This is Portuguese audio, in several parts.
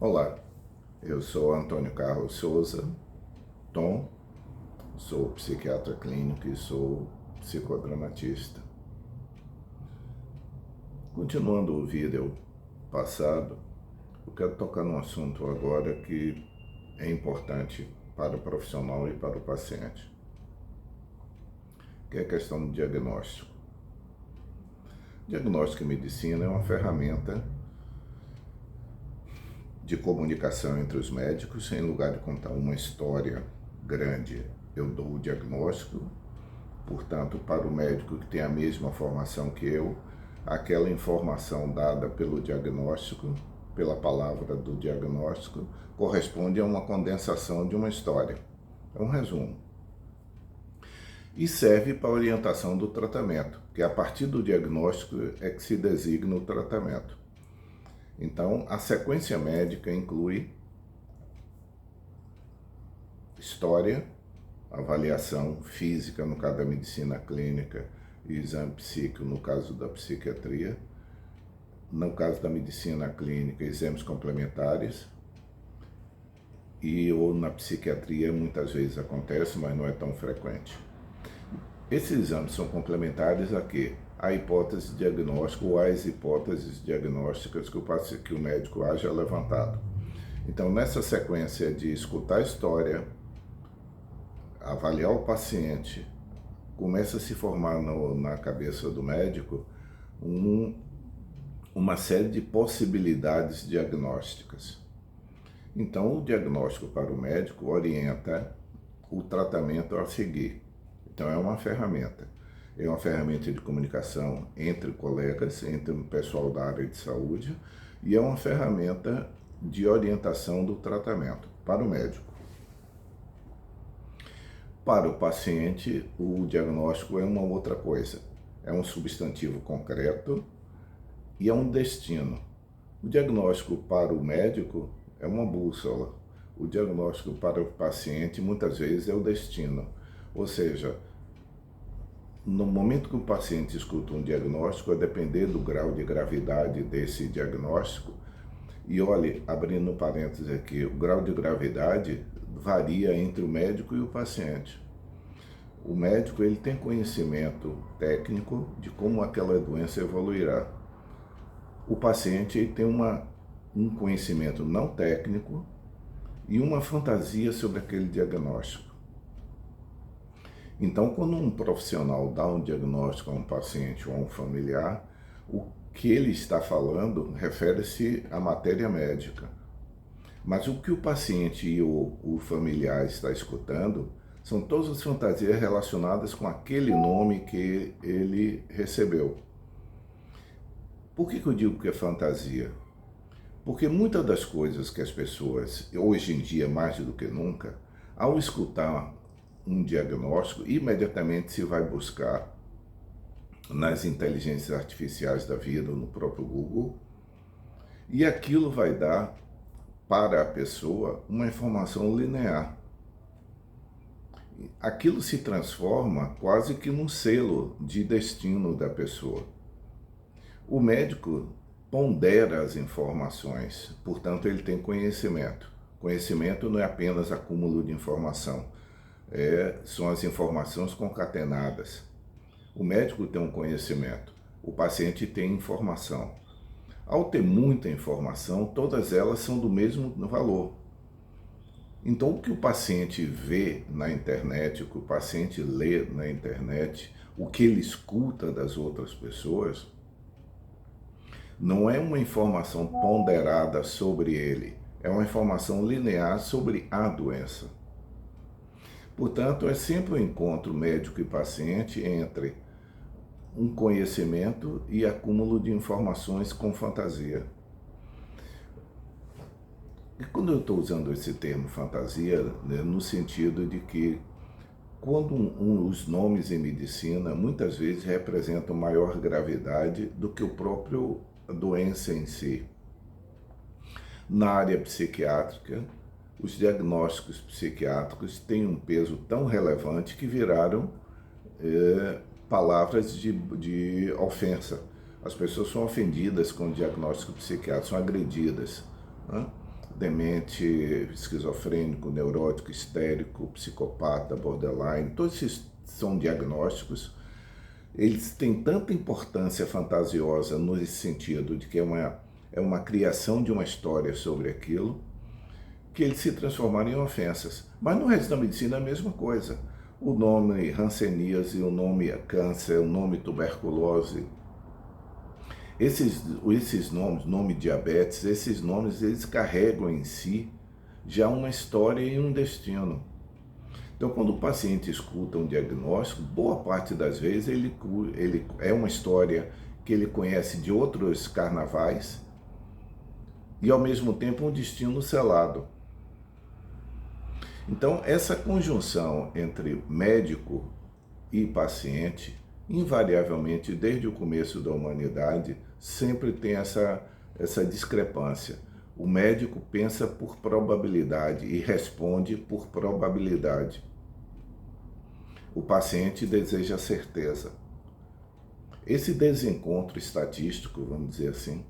Olá, eu sou Antônio Carlos Souza, Tom, sou psiquiatra clínico e sou psicodramatista. Continuando o vídeo passado, eu quero tocar num assunto agora que é importante para o profissional e para o paciente, que é a questão do diagnóstico. Diagnóstico em medicina é uma ferramenta de comunicação entre os médicos. Em lugar de contar uma história grande, eu dou o diagnóstico. Portanto, para o médico que tem a mesma formação que eu, aquela informação dada pelo diagnóstico, pela palavra do diagnóstico, corresponde a uma condensação de uma história. É um resumo. E serve para a orientação do tratamento, que a partir do diagnóstico é que se designa o tratamento. Então, a sequência médica inclui história, avaliação física, no caso da medicina clínica, e exame psíquico, no caso da psiquiatria. No caso da medicina clínica, exames complementares. Ou na psiquiatria, muitas vezes acontece, mas não é tão frequente. Esses exames são complementares a quê? A hipótese diagnóstica ou as hipóteses diagnósticas que o médico haja levantado. Então, nessa sequência de escutar a história, avaliar o paciente, começa a se formar na cabeça do médico uma série de possibilidades diagnósticas. Então, o diagnóstico para o médico orienta o tratamento a seguir. Então, é uma ferramenta de comunicação entre colegas, entre o pessoal da área de saúde, e é uma ferramenta de orientação do tratamento para o médico. Para o paciente, o diagnóstico é uma outra coisa. É um substantivo concreto e é um destino. O diagnóstico para o médico é uma bússola. O diagnóstico para o paciente, muitas vezes, é o destino. Ou seja, no momento que o paciente escuta um diagnóstico, a depender do grau de gravidade desse diagnóstico, e olhe, abrindo parênteses aqui, o grau de gravidade varia entre o médico e o paciente. O médico ele tem conhecimento técnico de como aquela doença evoluirá. O paciente ele tem um conhecimento não técnico e uma fantasia sobre aquele diagnóstico. Então, quando um profissional dá um diagnóstico a um paciente ou a um familiar, o que ele está falando refere-se à matéria médica. Mas o que o paciente e o familiar está escutando são todas as fantasias relacionadas com aquele nome que ele recebeu. Por que eu digo que é fantasia? Porque muitas das coisas que as pessoas, hoje em dia mais do que nunca, ao escutar um diagnóstico, imediatamente se vai buscar nas inteligências artificiais da vida, no próprio Google, e aquilo vai dar para a pessoa uma informação linear. Aquilo se transforma quase que num selo de destino da pessoa. O médico pondera as informações, portanto ele tem conhecimento. Conhecimento não é apenas acúmulo de informação, são as informações concatenadas. O médico tem um conhecimento, o paciente tem informação. Ao ter muita informação, todas elas são do mesmo valor. Então, o que o paciente vê na internet, o que o paciente lê na internet, o que ele escuta das outras pessoas, não é uma informação ponderada sobre ele, é uma informação linear sobre a doença. Portanto, é sempre um encontro médico e paciente entre um conhecimento e acúmulo de informações com fantasia. E quando eu estou usando esse termo fantasia, né, no sentido de que quando os nomes em medicina muitas vezes representam maior gravidade do que o próprio doença em si. Na área psiquiátrica, os diagnósticos psiquiátricos têm um peso tão relevante que viraram palavras de ofensa. As pessoas são ofendidas com o diagnóstico psiquiátrico, são agredidas, né? demente, esquizofrênico, neurótico, histérico, psicopata, borderline, todos esses são diagnósticos. Eles têm tanta importância fantasiosa nesse sentido de que é uma criação de uma história sobre aquilo, que eles se transformaram em ofensas. Mas no resto da medicina é a mesma coisa. O nome hanseníase, o nome câncer, o nome tuberculose, esses nomes, nome diabetes, esses nomes, eles carregam em si já uma história e um destino. Então, quando o paciente escuta um diagnóstico, boa parte das vezes ele é uma história que ele conhece de outros carnavais e, ao mesmo tempo, um destino selado. Então, essa conjunção entre médico e paciente, invariavelmente, desde o começo da humanidade, sempre tem essa discrepância. O médico pensa por probabilidade e responde por probabilidade. O paciente deseja certeza. Esse desencontro estatístico, vamos dizer assim,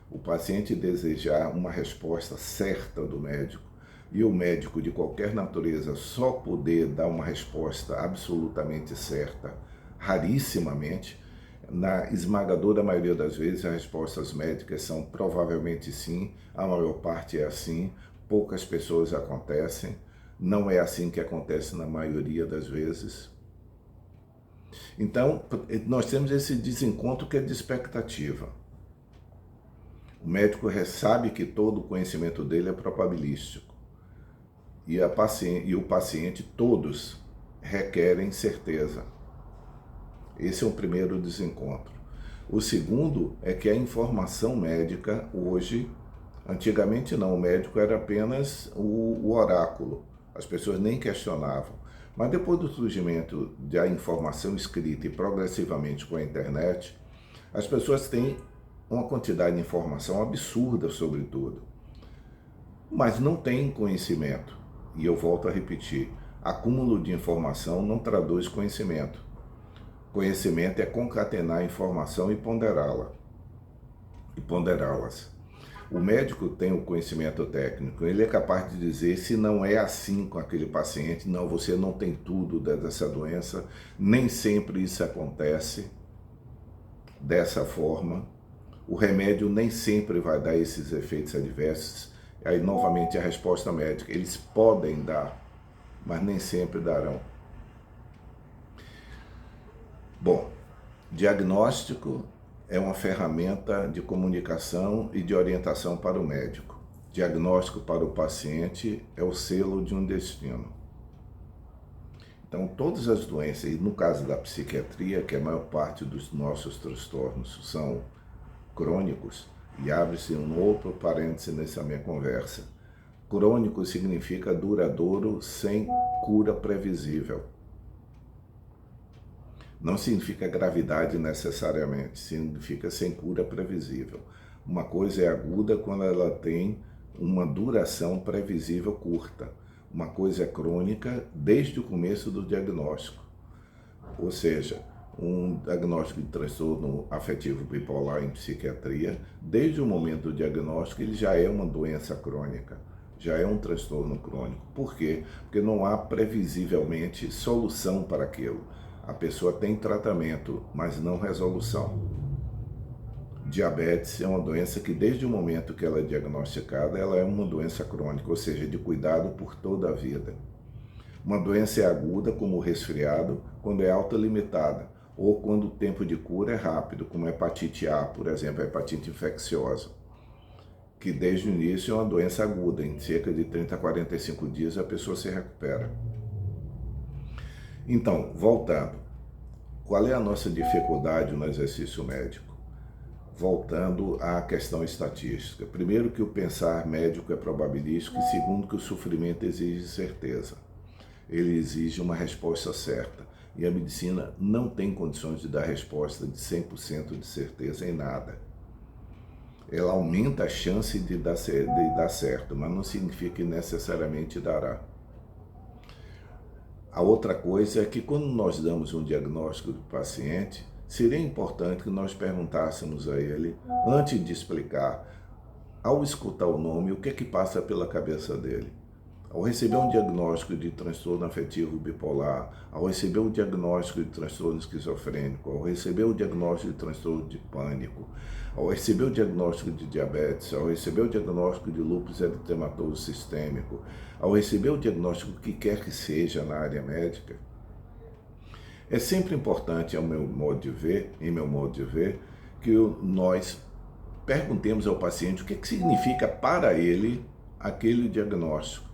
o paciente desejar uma resposta certa do médico e o médico de qualquer natureza só poder dar uma resposta absolutamente certa, rarissimamente, na esmagadora maioria das vezes as respostas médicas são provavelmente sim, a maior parte é assim, poucas pessoas acontecem, não é assim que acontece na maioria das vezes. Então, nós temos esse desencontro que é de expectativa. O médico sabe que todo o conhecimento dele é probabilístico. E o paciente, todos, requerem certeza. Esse é o primeiro desencontro. O segundo é que a informação médica hoje, antigamente não, o médico era apenas o oráculo. As pessoas nem questionavam. Mas depois do surgimento da informação escrita e progressivamente com a internet, as pessoas têm uma quantidade de informação absurda sobre tudo. Mas não têm conhecimento. E eu volto a repetir, acúmulo de informação não traduz conhecimento. Conhecimento é concatenar a informação e ponderá-las. O médico tem o conhecimento técnico, ele é capaz de dizer se não é assim com aquele paciente, não, você não tem tudo dessa doença, nem sempre isso acontece dessa forma, o remédio nem sempre vai dar esses efeitos adversos. Aí novamente a resposta médica, eles podem dar, mas nem sempre darão. Bom, diagnóstico é uma ferramenta de comunicação e de orientação para o médico. Diagnóstico para o paciente é o selo de um destino. Então, todas as doenças, e no caso da psiquiatria, que a maior parte dos nossos transtornos são crônicos, e abre-se um outro parêntese nessa minha conversa. Crônico significa duradouro, sem cura previsível. Não significa gravidade necessariamente, significa sem cura previsível. Uma coisa é aguda quando ela tem uma duração previsível curta. Uma coisa é crônica desde o começo do diagnóstico. Ou seja, um diagnóstico de transtorno afetivo bipolar em psiquiatria, desde o momento do diagnóstico, ele já é uma doença crônica, já é um transtorno crônico. Por quê? Porque não há previsivelmente solução para aquilo. A pessoa tem tratamento, mas não resolução. Diabetes é uma doença que desde o momento que ela é diagnosticada, ela é uma doença crônica, ou seja, de cuidado por toda a vida. Uma doença é aguda, como o resfriado, quando é autolimitada, ou quando o tempo de cura é rápido, como a hepatite A, por exemplo, a hepatite infecciosa, que desde o início é uma doença aguda, em cerca de 30 a 45 dias a pessoa se recupera. Então, voltando, qual é a nossa dificuldade no exercício médico? Voltando à questão estatística. Primeiro, que o pensar médico é probabilístico, e segundo, que o sofrimento exige certeza. Ele exige uma resposta certa. E a medicina não tem condições de dar resposta de 100% de certeza em nada. Ela aumenta a chance de dar certo, mas não significa que necessariamente dará. A outra coisa é que quando nós damos um diagnóstico do paciente, seria importante que nós perguntássemos a ele, antes de explicar, ao escutar o nome, o que é que passa pela cabeça dele? Ao receber um diagnóstico de transtorno afetivo bipolar, ao receber um diagnóstico de transtorno esquizofrênico, ao receber o diagnóstico de transtorno de pânico, ao receber o diagnóstico de diabetes, ao receber o diagnóstico de lúpus eritematoso sistêmico, ao receber o diagnóstico que quer que seja na área médica, é sempre importante, em meu modo de ver, que nós perguntemos ao paciente o que significa para ele aquele diagnóstico.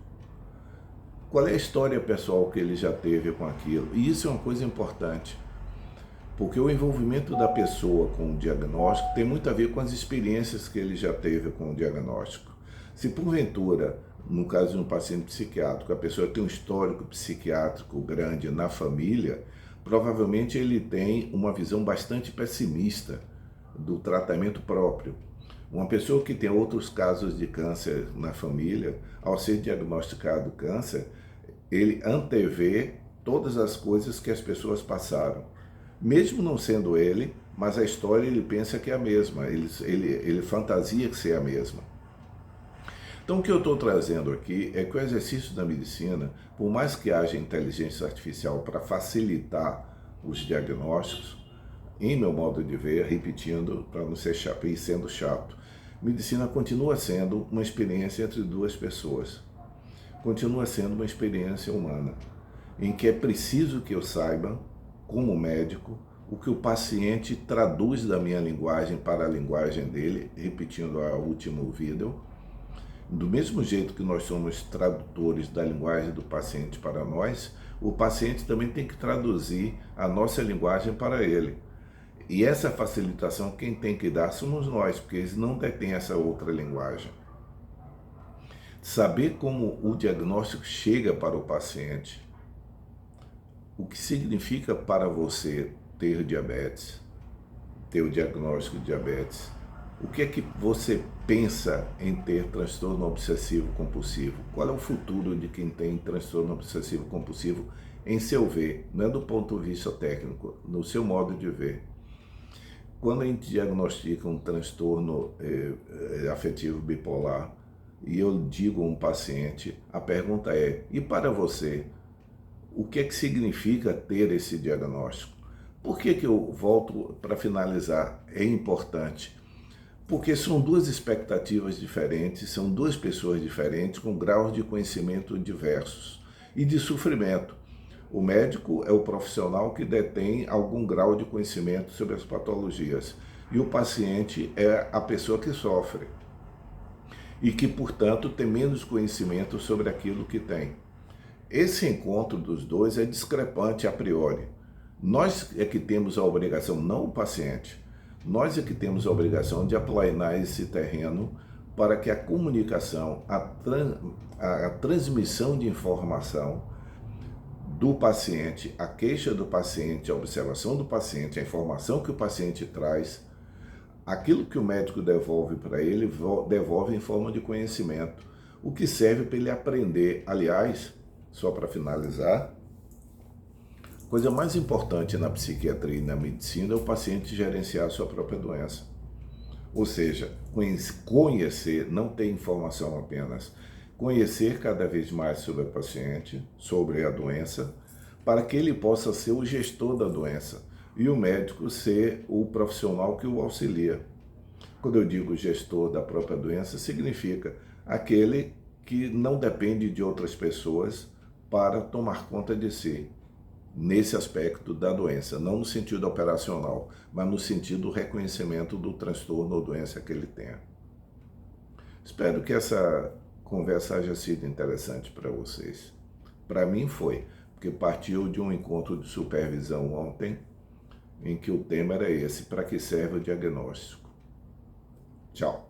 Qual é a história pessoal que ele já teve com aquilo? E isso é uma coisa importante, porque o envolvimento da pessoa com o diagnóstico tem muito a ver com as experiências que ele já teve com o diagnóstico. Se porventura, no caso de um paciente psiquiátrico, a pessoa tem um histórico psiquiátrico grande na família, provavelmente ele tem uma visão bastante pessimista do tratamento próprio. Uma pessoa que tem outros casos de câncer na família, ao ser diagnosticado câncer, ele antevê todas as coisas que as pessoas passaram. Mesmo não sendo ele, mas a história ele pensa que é a mesma, ele fantasia que ser a mesma. Então o que eu estou trazendo aqui é que o exercício da medicina, por mais que haja inteligência artificial para facilitar os diagnósticos, em meu modo de ver, repetindo, para não ser chato e sendo chato, medicina continua sendo uma experiência entre duas pessoas. Continua sendo uma experiência humana, em que é preciso que eu saiba, como médico, o que o paciente traduz da minha linguagem para a linguagem dele, repetindo o último vídeo. Do mesmo jeito que nós somos tradutores da linguagem do paciente para nós, o paciente também tem que traduzir a nossa linguagem para ele. E essa facilitação quem tem que dar somos nós, porque eles não detêm essa outra linguagem. Saber como o diagnóstico chega para o paciente, o que significa para você ter diabetes, ter o diagnóstico de diabetes, o que é que você pensa em ter transtorno obsessivo compulsivo? Qual é o futuro de quem tem transtorno obsessivo compulsivo em seu ver? Não é do ponto de vista técnico, no seu modo de ver. Quando a gente diagnostica um transtorno afetivo bipolar e eu digo a um paciente, a pergunta é, e para você, o que é que significa ter esse diagnóstico? Por que eu volto para finalizar? É importante. Porque são duas expectativas diferentes, são duas pessoas diferentes com graus de conhecimento diversos e de sofrimento. O médico é o profissional que detém algum grau de conhecimento sobre as patologias e o paciente é a pessoa que sofre e que, portanto, tem menos conhecimento sobre aquilo que tem. Esse encontro dos dois é discrepante a priori. Nós é que temos a obrigação, não o paciente, nós é que temos a obrigação de aplanar esse terreno para que a comunicação, a transmissão de informação do paciente, a queixa do paciente, a observação do paciente, a informação que o paciente traz, aquilo que o médico devolve para ele, devolve em forma de conhecimento, o que serve para ele aprender. Aliás, só para finalizar, a coisa mais importante na psiquiatria e na medicina é o paciente gerenciar a sua própria doença. Ou seja, conhecer, não ter informação apenas, conhecer cada vez mais sobre o paciente, sobre a doença, para que ele possa ser o gestor da doença e o médico ser o profissional que o auxilia. Quando eu digo gestor da própria doença, significa aquele que não depende de outras pessoas para tomar conta de si, nesse aspecto da doença, não no sentido operacional, mas no sentido do reconhecimento do transtorno ou doença que ele tenha. Espero que essa conversa haja sido interessante para vocês. Para mim foi, porque partiu de um encontro de supervisão ontem, em que o tema era esse, para que serve o diagnóstico. Tchau.